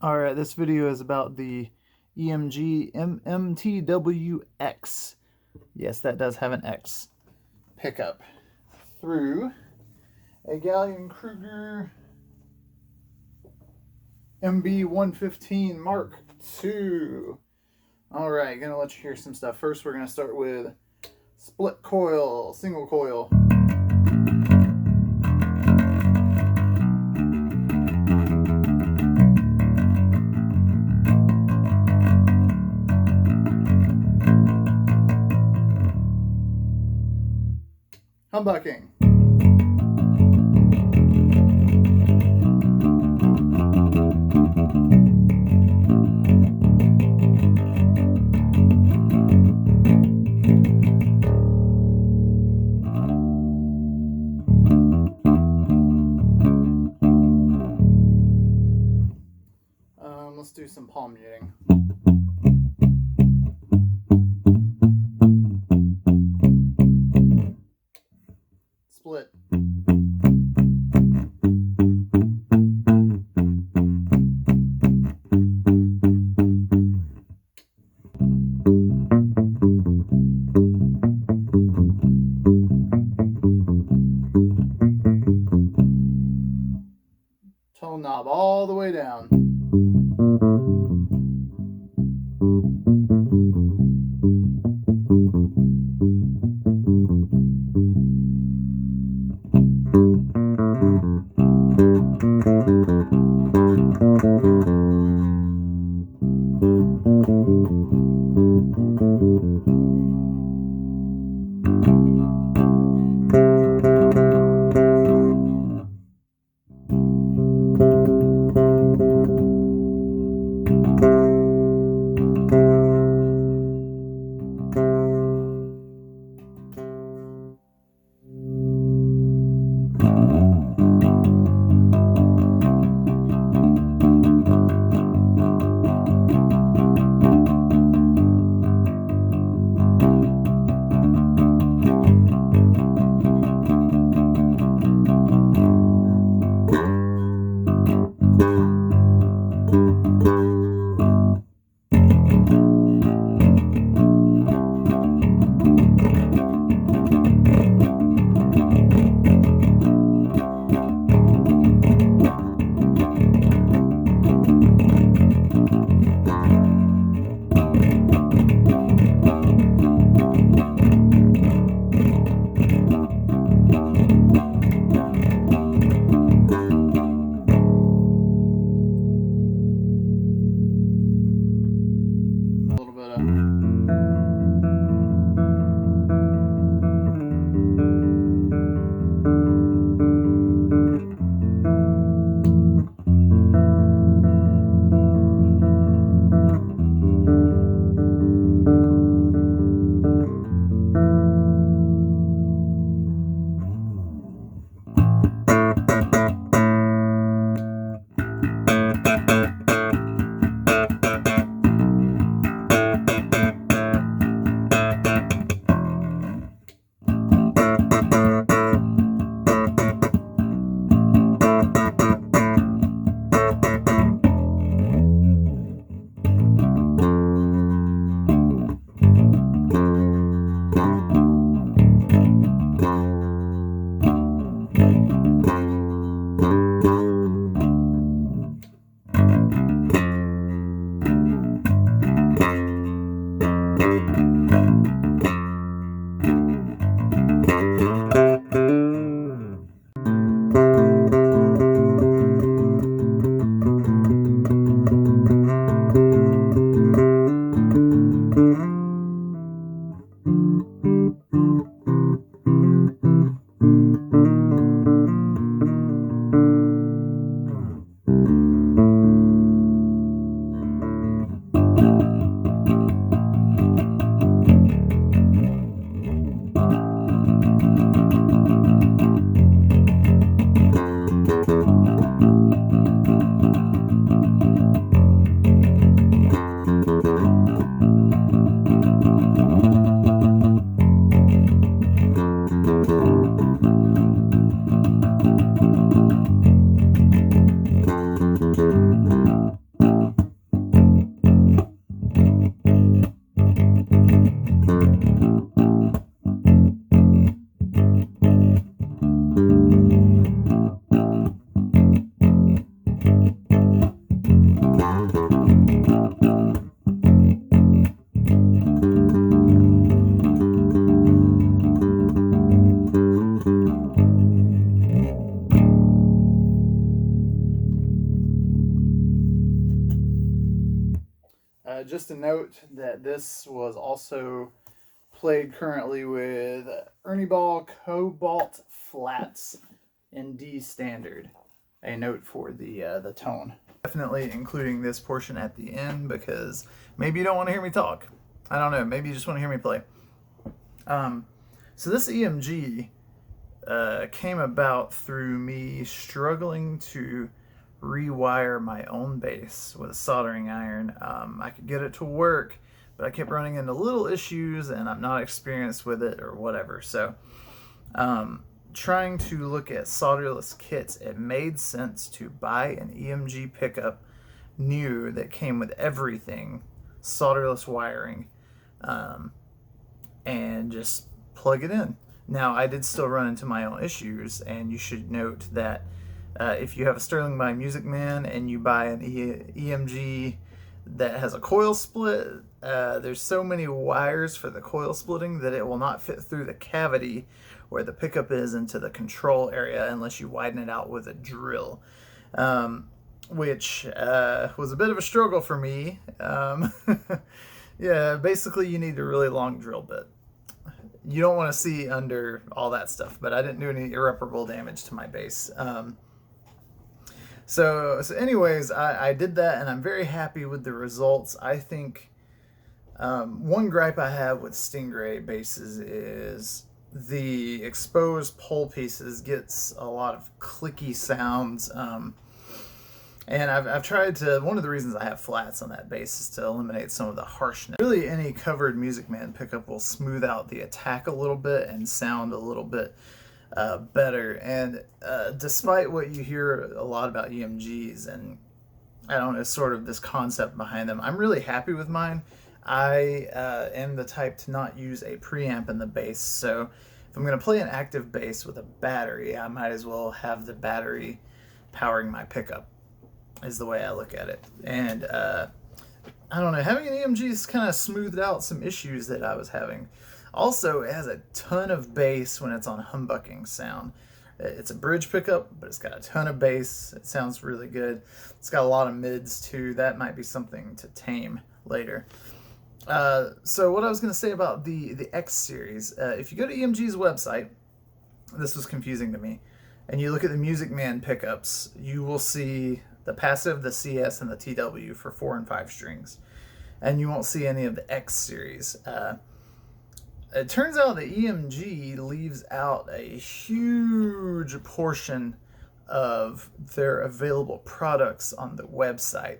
Alright, this video is about the EMG MMTWX. Yes, that does have an X. Pickup through a Gallien-Kruger MB115 Mark II. Alright, gonna let you hear some stuff. First, we're gonna start with split coil, single coil. Humbucking. Let's do some palm muting. Split. Tone knob all the way down. just a note that this was also played currently with Ernie Ball Cobalt Flats in D standard. A note for the tone. Definitely including this portion at the end because maybe you don't want to hear me talk. I don't know. Maybe you just want to hear me play. So this EMG came about through me struggling to rewire my own bass with a soldering iron. I could get it to work, but I kept running into little issues and I'm not experienced with it or whatever. So trying to look at solderless kits, it made sense to buy an EMG pickup new that came with everything, solderless wiring, and just plug it in. Now, I did still run into my own issues, and you should note that if you have a Sterling by Musicman and you buy an EMG that has a coil split, there's so many wires for the coil splitting that it will not fit through the cavity where the pickup is into the control area unless you widen it out with a drill, which was a bit of a struggle for me. Yeah, basically you need a really long drill bit. You don't want to see under all that stuff, but I didn't do any irreparable damage to my bass. So anyways, I did that and I'm very happy with the results. I think one gripe I have with Stingray basses is the exposed pole pieces gets a lot of clicky sounds. And I've tried to, one of the reasons I have flats on that bass is to eliminate some of the harshness. Really, any covered Musicman pickup will smooth out the attack a little bit and sound a little bit better. And despite what you hear a lot about EMGs and I don't know, sort of this concept behind them, I'm really happy with mine. I am the type to not use a preamp in the bass, so if I'm going to play an active bass with a battery, I might as well have the battery powering my pickup, is the way I look at it. And I don't know, having an EMG has kind of smoothed out some issues that I was having. Also, it has a ton of bass when it's on humbucking sound. It's a bridge pickup, but it's got a ton of bass. It sounds really good. It's got a lot of mids too. That might be something to tame later. So what I was going to say about the X series, if you go to EMG's website, this was confusing to me, and you look at the Musicman pickups, you will see the passive, the CS, and the TW for 4 and 5 strings, and you won't see any of the X series. It turns out the EMG leaves out a huge portion of their available products on the website,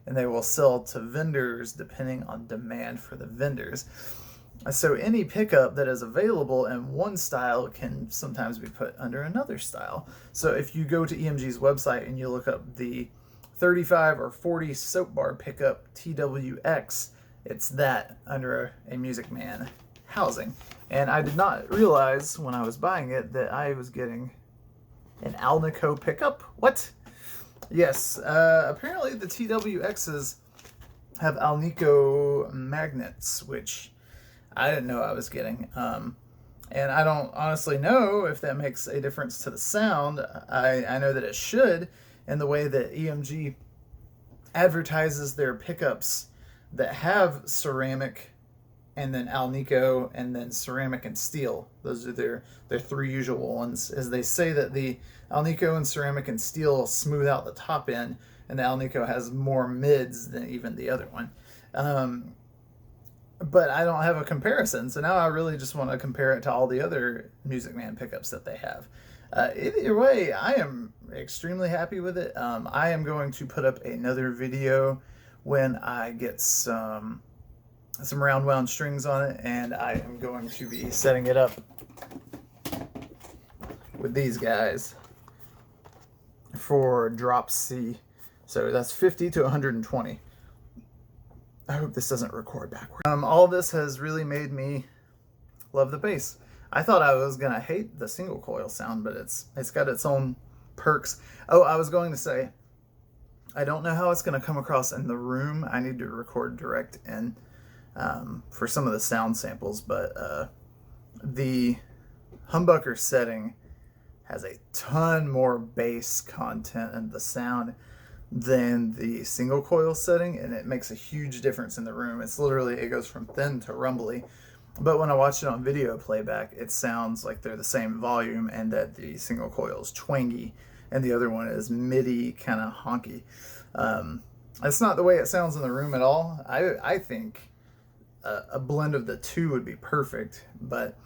and they will sell to vendors depending on demand for the vendors. So any pickup that is available in one style can sometimes be put under another style. So if you go to EMG's website and you look up the 35 or 40 soap bar pickup TWX, it's that under a Musicman housing. And I did not realize when I was buying it that I was getting an Alnico pickup. What? Yes, apparently the TWXs have Alnico magnets, which I didn't know I was getting. And I don't honestly know if that makes a difference to the sound. I know that it should, in the way that EMG advertises their pickups that have ceramic and then Alnico and then ceramic and steel. Those are their 3 usual ones, as they say that the Alnico and ceramic and steel smooth out the top end, and the Alnico has more mids than even the other one. But I don't have a comparison, so now I really just want to compare it to all the other Musicman pickups that they have. Either way, I am extremely happy with it. I am going to put up another video when I get some round wound strings on it, and I am going to be setting it up with these guys for drop C. So that's 50 to 120. I hope this doesn't record backwards. All this has really made me love the bass. I thought I was gonna hate the single coil sound, but it's got its own perks. Oh, I was going to say, I don't know how it's gonna come across in the room. I need to record direct in for some of the sound samples, but the humbucker setting has a ton more bass content, and the sound than the single coil setting, and it makes a huge difference in the room. It's literally, it goes from thin to rumbly. But when I watch it on video playback, it sounds like they're the same volume, and that the single coil is twangy and the other one is MIDI kind of honky. That's not the way it sounds in the room at all. I think a blend of the two would be perfect, but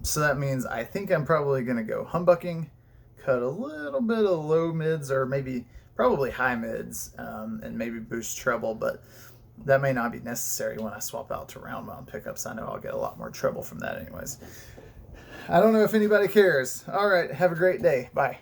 so that means I think I'm probably going to go humbucking, cut a little bit of low mids, or maybe probably high mids, and maybe boost treble, but that may not be necessary when I swap out to round wound pickups. I know I'll get a lot more treble from that anyways. I don't know if anybody cares. All right, have a great day. Bye.